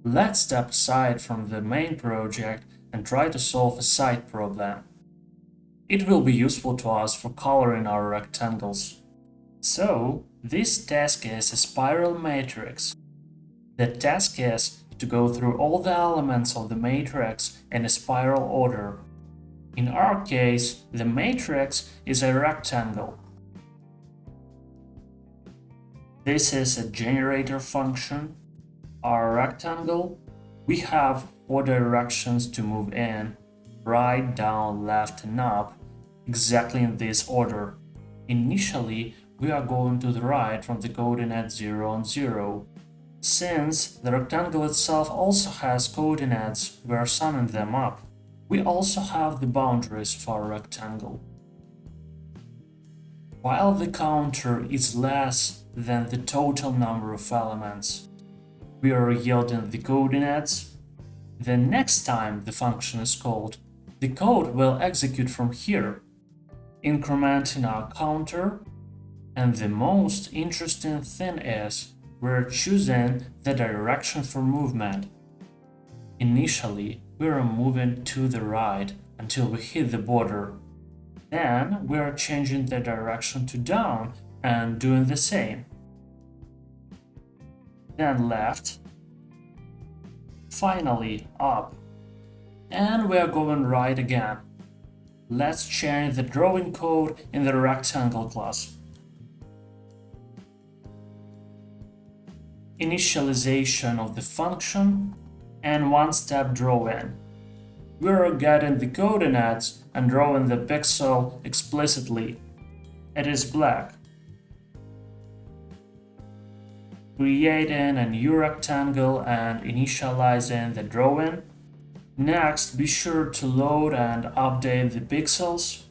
Let's step aside from the main project and try to solve a side problem. It will be useful to us for coloring our rectangles. So, this task is a spiral matrix. The task is to go through all the elements of the matrix in a spiral order. In our case, the matrix is a rectangle. This is a generator function. Our rectangle, we have 4 directions to move in: right, down, left, and up, exactly in this order. Initially, we are going to the right from the coordinate 0 and 0. Since the rectangle itself also has coordinates, we are summing them up. We also have the boundaries for our rectangle. While the counter is less than the total number of elements, we are yielding the coordinates. The next time the function is called, the code will execute from here, incrementing our counter. And the most interesting thing is, we're choosing the direction for movement. Initially, we are moving to the right until we hit the border. Then we are changing the direction to down and doing the same. Then left. Finally up. And we are going right again. Let's change the drawing code in the rectangle class. Initialization of the function and one-step drawing. We are getting the coordinates and drawing the pixel explicitly. It is black. Creating a new rectangle and initializing the drawing. Next, be sure to load and update the pixels.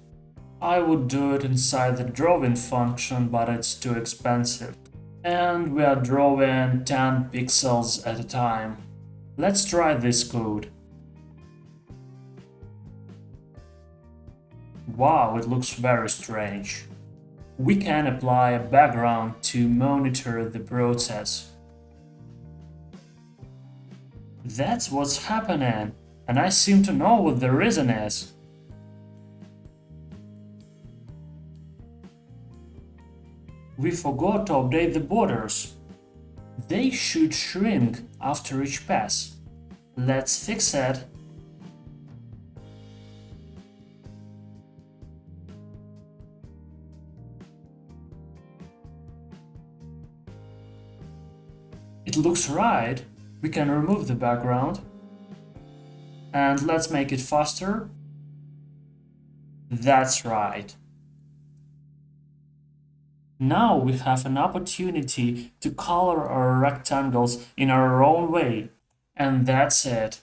I would do it inside the drawing function, but it's too expensive. And we are drawing 10 pixels at a time. Let's try this code. Wow, it looks very strange. We can apply a background to monitor the process. That's what's happening, and I seem to know what the reason is. We forgot to update the borders. They should shrink after each pass. Let's fix it. It looks right. We can remove the background. And let's make it faster. That's right. Now we have an opportunity to color our rectangles in our own way. And that's it.